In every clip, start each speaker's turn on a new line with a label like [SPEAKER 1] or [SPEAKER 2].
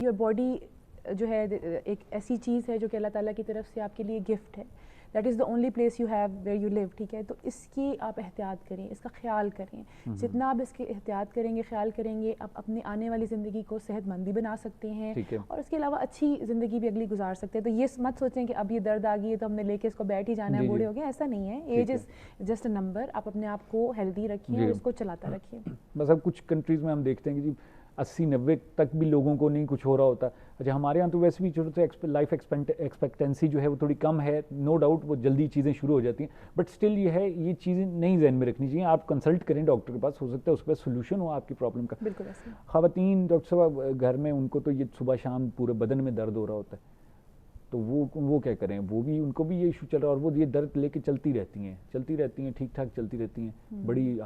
[SPEAKER 1] Your body جو ہے ایک ایسی چیز ہے جو کہ اللہ تعالیٰ کی طرف سے آپ کے لیے گفٹ ہے. That is the only place you have where you live. ٹھیک ہے, تو اس کی آپ احتیاط کریں, اس کا خیال کریں. جتنا آپ اس کی احتیاط کریں گے, خیال کریں گے, آپ اپنی آنے والی زندگی کو صحت مند بھی بنا سکتے ہیں اور اس کے علاوہ اچھی زندگی بھی اگلی گزار سکتے ہیں. تو یہ مت سوچیں کہ اب یہ درد آ گئی ہے تو ہم نے لے کے اس کو بیٹھ ہی جانا ہے, بوڑھے ہو گئے. ایسا نہیں ہے, age is just a number. آپ اپنے آپ کو ہیلدی رکھیں اور اس کو چلاتا رکھیں.
[SPEAKER 2] بس اب کچھ کنٹریز میں ہم دیکھتے ہیں کہ جی 80-90 تک بھی لوگوں کو نہیں کچھ ہو رہا ہوتا. اچھا, ہمارے یہاں تو ویسے بھی چھوٹے سے لائف ایکسپیکٹنسی جو ہے وہ تھوڑی کم ہے, نو ڈاؤٹ وہ جلدی چیزیں شروع ہو جاتی ہیں, بٹ اسٹل یہ ہے یہ چیزیں نہیں ذہن میں رکھنی چاہیے. آپ کنسلٹ کریں ڈاکٹر کے پاس, ہو سکتا ہے اس پہ سولوشن ہو آپ کی پرابلم کا.
[SPEAKER 1] بالکل ایسے.
[SPEAKER 2] خواتین ڈاکٹر صاحب گھر میں ان کو تو یہ صبح شام پورے بدن میں درد ہو رہا ہوتا ہے, تو وہ کیا کریں؟ وہ بھی ان کو بھی یہ ایشو چل رہا ہے اور وہ یہ درد لے کے چلتی رہتی ہیں ٹھیک ٹھاک چلتی رہتی ہیں. بڑی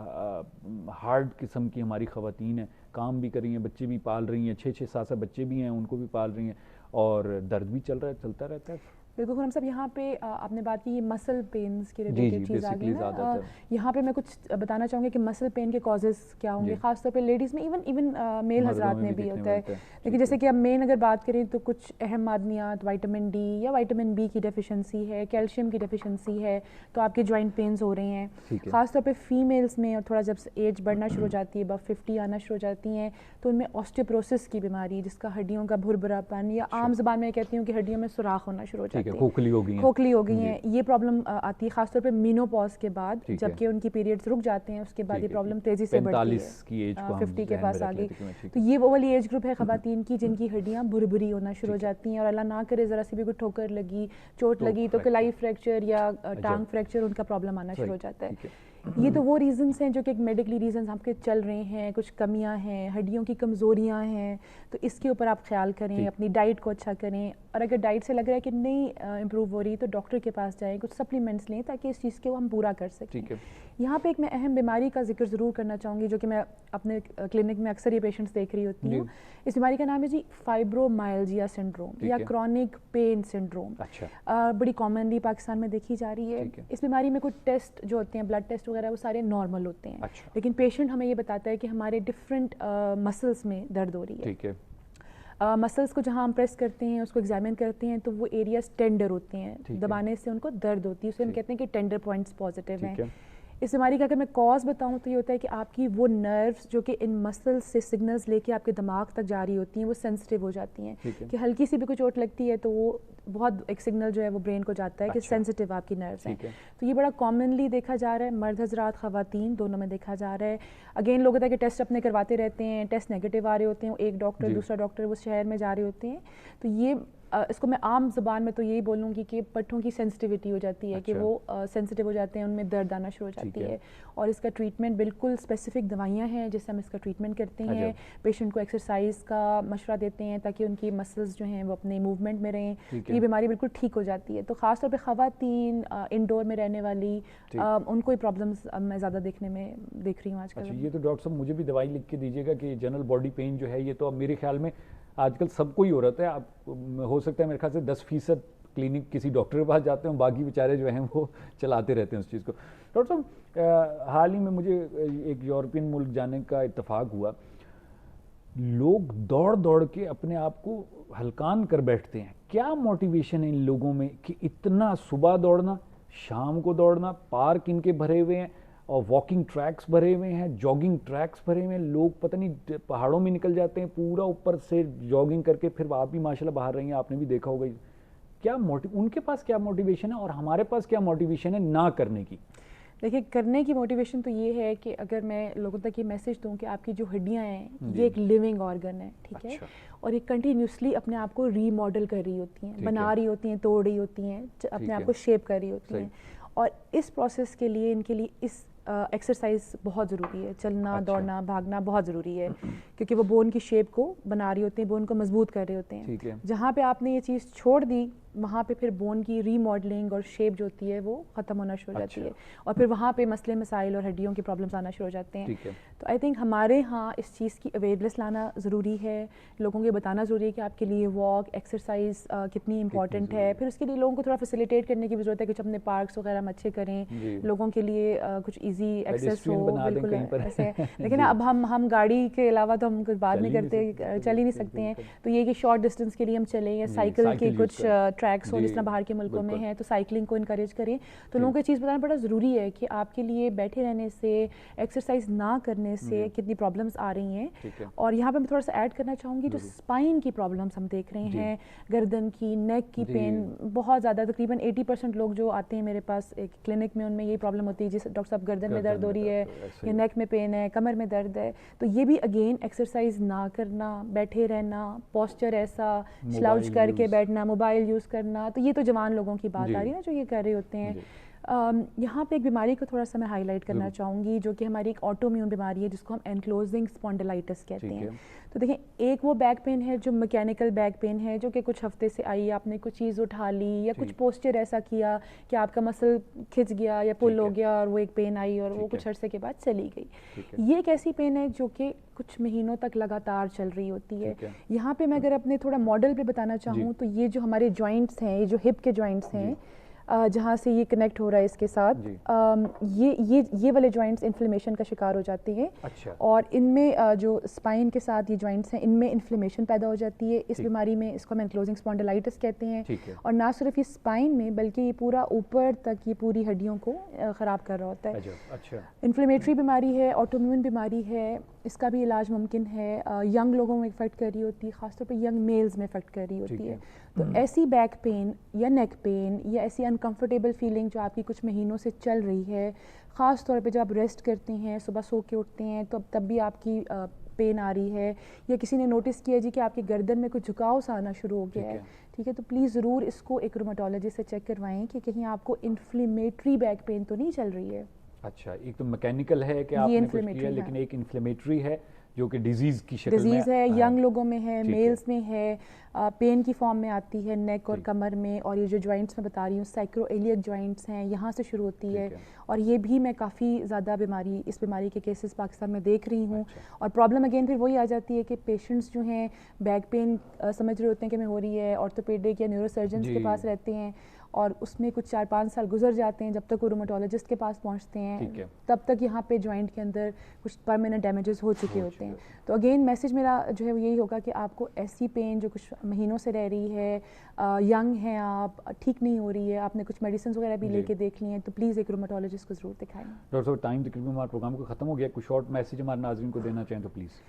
[SPEAKER 2] ہارڈ قسم کی ہماری خواتین ہیں, کام بھی کر رہی ہیں, بچے بھی پال رہی ہیں, 6-7 بچے بھی ہیں, ان کو بھی پال رہی ہیں, اور درد بھی چل رہا ہے, چلتا رہتا ہے.
[SPEAKER 1] بالکل خرم صاحب, یہاں پہ آپ نے بات کی یہ مسل پینز کے ریلیٹڈ چیز آ گئی نا. یہاں پہ میں کچھ بتانا چاہوں گی کہ مسل پین کے کازز کیا ہوں گے, خاص طور پہ لیڈیز میں, ایون میل حضرات میں بھی ہوتا ہے. لیکن جیسے کہ اب مین اگر بات کریں تو کچھ اہم معدنیات, وائٹامن ڈی یا وائٹامن بی کی ڈیفیشنسی ہے, کیلشیم کی ڈیفیشنسی ہے, تو آپ کے جوائنٹ پینز ہو رہے ہیں. خاص طور پہ فیمیلز میں, اور تھوڑا جب ایج بڑھنا شروع ہو جاتی ہے, اب 50 آنا شروع ہو جاتی ہیں, تو ان میں آسٹیوپروسس کی بیماری, جس کا ہڈیوں کا بھربھرا پن, یا عام زبان میں کہتی ہوں کہ ہڈیوں میں سوراخ ہونا شروع ہو جاتی ہے, کھوکھلی ہو گئی ہیں, یہ پرابلم آتی ہے خاص طور پہ مینوپاز کے بعد, جبکہ ان کی پیریڈز رک جاتے ہیں, اس کے بعد یہ پرابلم تیزی سے بڑھتی ہے, 50 کے پاس آ گئی. تو یہ وہ والی ایج گروپ ہے خواتین کی جن کی ہڈیاں بھربھری ہونا شروع ہو جاتی ہیں, اور اللہ نہ کرے ذرا سی بھی کوئی ٹھوکر لگی, چوٹ لگی, تو کلائی فریکچر یا ٹانگ فریکچر, ان کا پرابلم آنا شروع ہو جاتا ہے. یہ تو وہ ریزنس ہیں جو کہ میڈیکلی ریزنس آپ کے چل رہے ہیں, کچھ کمیاں ہیں, ہڈیوں کی کمزوریاں ہیں, تو اس کے اوپر آپ خیال کریں, اپنی ڈائٹ کو اچھا کریں, اور اگر ڈائٹ سے لگ رہا ہے کہ نہیں امپروو ہو رہی تو ڈاکٹر کے پاس جائیں, کچھ سپلیمنٹس لیں تاکہ اس چیز کو ہم پورا کر سکیں. یہاں پہ ایک میں اہم بیماری کا ذکر ضرور کرنا چاہوں گی, جو کہ میں اپنے کلینک میں اکثر یہ پیشنٹس دیکھ رہی ہوتی ہوں. اس بیماری کا نام ہے جی فائبرومائلجیا سنڈروم یا کرونک پین سنڈروم. بڑی کامنلی پاکستان میں دیکھی جا رہی ہے. اس بیماری میں کچھ ٹیسٹ جو ہوتے ہیں, بلڈ ٹیسٹ وغیرہ, وہ سارے نارمل ہوتے ہیں, لیکن پیشنٹ ہمیں یہ بتاتا ہے کہ ہمارے ڈفرینٹ مسلس میں درد ہو رہی ہے. مسلس کو جہاں ہم پریس کرتے ہیں, اس کو ایگزامن کرتے ہیں, تو وہ ایریاز ٹینڈر ہوتے ہیں, دبانے سے ان کو درد ہوتی ہے, اسے ہم کہتے ہیں کہ ٹینڈر پوائنٹس پازیٹیو ہیں. اس بیماری کا اگر میں کاز بتاؤں تو یہ ہوتا ہے کہ آپ کی وہ نروز جو کہ ان مسلس سے سگنلز لے کے آپ کے دماغ تک جاری ہوتی ہیں, وہ سینسٹیو ہو جاتی ہیں, کہ ہلکی سی بھی کوئی چوٹ لگتی ہے تو وہ بہت ایک سگنل جو ہے وہ برین کو جاتا ہے کہ سینسٹیو آپ کی نروز ہیں. تو یہ بڑا کامنلی دیکھا جا رہا ہے, مرد حضرات خواتین دونوں میں دیکھا جا رہا ہے. اگین لوگ ہوتا ہے کہ ٹیسٹ اپنے کرواتے رہتے ہیں, ٹیسٹ نیگیٹو آ رہے ہوتے ہیں, ایک ڈاکٹر دوسرا ڈاکٹر وہ شہر میں جا رہے ہوتے ہیں. تو یہ اس کو میں عام زبان میں تو یہی بولوں گی کہ پٹھوں کی سینسٹیوٹی ہو جاتی ہے, کہ وہ سینسٹیو ہو جاتے ہیں, ان میں درد آنا شروع ہو جاتی ہے, اور اس کا ٹریٹمنٹ بالکل اسپیسیفک دوائیاں ہیں جس سے ہم اس کا ٹریٹمنٹ کرتے ہیں. پیشنٹ کو ایکسرسائز کا مشورہ دیتے ہیں تاکہ ان کی مسلز جو ہیں وہ اپنے موومنٹ میں رہیں, یہ بیماری بالکل ٹھیک ہو جاتی ہے. تو خاص طور پہ خواتین انڈور میں رہنے والی, ان کو یہ پرابلمس میں زیادہ دیکھ رہی ہوں آج کل.
[SPEAKER 2] یہ تو ڈاکٹر صاحب مجھے بھی دوائی لکھ کے دیجیے گا کہ جنرل باڈی پین جو ہے یہ تو اب میرے خیال میں آج کل سب کو ہی ہو رہا ہے. آپ ہو سکتا ہے میرے خیال سے 10% کلینک کسی ڈاکٹر کے پاس جاتے ہیں, باقی بیچارے جو ہیں وہ چلاتے رہتے ہیں اس چیز کو. ڈاکٹر صاحب حال ہی میں مجھے ایک یورپین ملک جانے کا اتفاق ہوا. لوگ دوڑ دوڑ کے اپنے آپ کو ہلکان کر بیٹھتے ہیں. کیا موٹیویشن ہے ان لوگوں میں کہ اتنا صبح دوڑنا, شام کو دوڑنا, پارک ان کے بھرے ہوئے ہیں, اور واکنگ ٹریکس بھرے ہوئے ہیں, جاگنگ ٹریکس بھرے ہوئے ہیں. لوگ پتہ نہیں پہاڑوں میں نکل جاتے ہیں پورا اوپر سے جاگنگ کر کے, پھر آپ بھی ماشاء اللہ باہر رہی ہیں, آپ نے بھی دیکھا ہوگا. کیا ان کے پاس کیا موٹیویشن ہے اور ہمارے پاس کیا موٹیویشن ہے نہ کرنے کی؟
[SPEAKER 1] دیکھیے, کرنے کی موٹیویشن تو یہ ہے کہ اگر میں لوگوں تک یہ میسج دوں کہ آپ کی جو ہڈیاں ہیں یہ ایک لیونگ آرگن ہے, ٹھیک ہے, اور یہ کنٹینیوسلی اپنے آپ کو ری ماڈل کر رہی ہوتی ہیں, بنا رہی ہوتی ہیں, توڑ رہی ہوتی ہیں, اپنے آپ کو شیپ کر رہی ہوتی ہیں. اور اس پروسیس کے لیے ان کے لیے اس ایکسرسائز بہت ضروری ہے. چلنا, دوڑنا, بھاگنا بہت ضروری ہے, کیونکہ وہ بون کی شیپ کو بنا رہی ہوتے ہیں, بون کو مضبوط کر رہے ہوتے ہیں. جہاں پہ آپ نے یہ چیز چھوڑ دی وہاں پہ پھر بون کی ری ماڈلنگ اور شیپ جو ہوتی ہے وہ ختم ہونا شروع ہو جاتی ہے, اور پھر وہاں پہ مسئلے مسائل اور ہڈیوں کی پرابلمس آنا شروع ہو جاتے ہیں. تو آئی تھنک ہمارے ہاں اس چیز کی اویئرنیس لانا ضروری ہے, لوگوں کو بتانا ضروری ہے کہ آپ کے لیے واک, ایکسرسائز کتنی امپورٹنٹ ہے. پھر اس کے لیے لوگوں کو تھوڑا فیسیلیٹیٹ کرنے کی بھی ضرورت ہے, کچھ اپنے پارکس وغیرہ ہم اچھے کریں, لوگوں کے لیے کچھ ایزی ایکسیس ہو. بالکل ایسے لیکن اب ہم گاڑی کے علاوہ تو ہم کچھ بات نہیں کرتے, چل ہی نہیں سکتے ہیں, تو یہ کہ شارٹ ڈسٹینس کے لیے ہم چلیں, یا سائیکل کے کچھ ٹریکس ہوں جس طرح باہر کے ملکوں میں ہیں, تو سائیکلنگ کو انکریج کریں. تو لوگوں کو یہ چیز بتانا بڑا ضروری ہے کہ آپ کے لیے بیٹھے رہنے سے, ایکسرسائز نہ کرنے سے کتنی پرابلمس آ رہی ہیں. اور یہاں پہ میں تھوڑا سا ایڈ کرنا چاہوں گی, جو اسپائن کی پرابلمس ہم دیکھ رہے ہیں, گردن کی, نیک کی پین بہت زیادہ, تقریباً 80% لوگ جو آتے ہیں میرے پاس ایک کلینک میں, ان میں یہی پرابلم ہوتی ہے, جس ڈاکٹر صاحب گردن میں درد ہو رہی ہے, یا نیک میں پین ہے, کمر میں درد ہے. تو یہ بھی اگین ایکسرسائز نہ کرنا, بیٹھے رہنا, پوسچر ایسا سلاؤچ کر کے بیٹھنا, موبائل یوز کرنا, تو یہ تو جوان لوگوں کی بات آ رہی ہے نا جو یہ کر رہے ہوتے ہیں. یہاں پہ ایک بیماری کو تھوڑا سا میں ہائی لائٹ کرنا چاہوں گی, جو کہ ہماری ایک آٹو میون بیماری ہے, جس کو ہم اینکلوزنگ اسپونڈلائٹس کہتے ہیں. تو دیکھیں, ایک وہ بیک پین ہے جو میکینیکل بیک پین ہے, جو کہ کچھ ہفتے سے آئی, آپ نے کچھ چیز اٹھا لی یا کچھ پوسچر ایسا کیا کہ آپ کا مسل کھنچ گیا یا پل ہو گیا, اور وہ ایک پین آئی اور وہ کچھ عرصے کے بعد چلی گئی. یہ ایک ایسی پین ہے جو کہ کچھ مہینوں تک لگاتار چل رہی ہوتی ہے. یہاں پہ میں اگر اپنے تھوڑا ماڈل پہ بتانا چاہوں, تو یہ جو ہمارے جوائنٹس ہیں, یہ جو ہپ کے جوائنٹس ہیں, جہاں سے یہ کنیکٹ ہو رہا ہے اس کے ساتھ, یہ والے جوائنٹس انفلیمیشن کا شکار ہو جاتے ہیں. اور ان میں جو اسپائن کے ساتھ یہ جوائنٹس ہیں, ان میں انفلیمیشن پیدا ہو جاتی ہے. اس بیماری میں اس کو ہم اینکلوزنگ اسپونڈلائٹس کہتے ہیں. اور نہ صرف یہ اسپائن میں, بلکہ یہ پورا اوپر تک یہ پوری ہڈیوں کو خراب کر رہا ہوتا ہے. انفلیمیٹری بیماری ہے, آٹو میون بیماری ہے, اس کا بھی علاج ممکن ہے. ینگ لوگوں میں افیکٹ کر رہی ہوتی ہے, خاص طور پہ ینگ میلز میں افیکٹ کر رہی ہوتی ہے. تو ایسی بیک پین یا نیک پین یا ایسی انکمفرٹیبل فیلنگ جو آپ کی کچھ مہینوں سے چل رہی ہے, خاص طور پہ جب آپ ریسٹ کرتے ہیں, صبح سو کے اٹھتے ہیں, تو تب بھی آپ کی پین آ رہی ہے, یا کسی نے نوٹس کیا جی کہ آپ کی گردن میں کچھ جھکاؤ سا آنا شروع ہو گیا ہے, ٹھیک ہے, تو پلیز ضرور اس کو ایک رومیٹولوجسٹ سے چیک کروائیں کہ کہیں آپ کو انفلیمیٹری بیک پین تو نہیں چل رہی ہے.
[SPEAKER 2] اچھا, ایک تو میکینیکل ہے کہ آپ نے کچھ کیا, لیکن ایک انفلیمیٹری ہے جو کہ ڈیزیز کی شکل میں,
[SPEAKER 1] ڈیزیز ہے, ینگ لوگوں میں ہے, میلز میں ہے, پین کی فارم میں آتی ہے نیک اور کمر میں. اور یہ جو جوائنٹس میں بتا رہی ہوں, سائیکرو ایلیک جوائنٹس ہیں, یہاں سے شروع ہوتی ہے. اور یہ بھی میں کافی زیادہ اس بیماری کے کیسز پاکستان میں دیکھ رہی ہوں. اور پرابلم اگین پھر وہی آ جاتی ہے کہ پیشنٹس جو ہیں بیک پین سمجھ رہے ہوتے ہیں کہ میں ہو رہی ہے, آرتھوپیڈک یا نیورو سرجنس کے پاس رہتے ہیں, اور اس میں کچھ 4-5 سال گزر جاتے ہیں جب تک وہ رومیٹولوجسٹ کے پاس پہنچتے ہیں, تب تک یہاں پہ جوائنٹ کے اندر کچھ پرماننٹ ڈیمیجز ہو چکے ہوتے ہیں. تو اگین میسج میرا جو ہے وہ یہی ہوگا کہ آپ کو ایسی پین جو کچھ مہینوں سے رہ رہی ہے, ینگ ہیں آپ, ٹھیک نہیں ہو رہی ہے, آپ نے کچھ میڈیسنز وغیرہ بھی لے کے دیکھ لی ہیں, تو پلیز ایک رومیٹولوجسٹ کو ضرور دکھائیں.
[SPEAKER 2] ڈاکٹر صاحب, ٹائم تقریباً ہمارے پروگرام کو ختم ہو گیا, کچھ شارٹ میسج ہمارے ناظرین کو دینا چاہیں تو پلیز.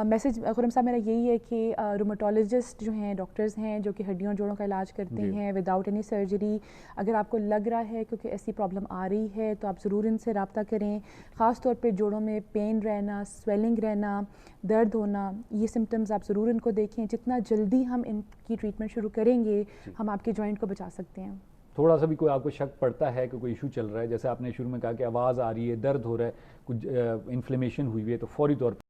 [SPEAKER 1] میسج خرم صاحب میرا یہی ہے کہ رومیٹولوجسٹ جو ہیں, ڈاکٹرز ہیں جو کہ ہڈیوں جوڑوں کا علاج کرتے ہیں وداؤٹ اینی سرجری. اگر آپ کو لگ رہا ہے کیونکہ ایسی پرابلم آ رہی ہے, تو آپ ضرور ان سے رابطہ کریں. خاص طور پہ جوڑوں میں پین رہنا, سویلنگ رہنا, درد ہونا, یہ سمٹمز آپ ضرور ان کو دیکھیں. جتنا جلدی ہم ان کی ٹریٹمنٹ شروع کریں گے, ہم آپ کے جوائنٹ کو بچا سکتے ہیں.
[SPEAKER 2] تھوڑا سا بھی کوئی آپ کو شک پڑتا ہے کہ کوئی ایشو چل رہا ہے, جیسے آپ نے شروع میں کہا کہ آواز آ رہی ہے, درد ہو رہا ہے, کچھ انفلیمیشن ہوئی ہوئی ہے, تو فوری طور پہ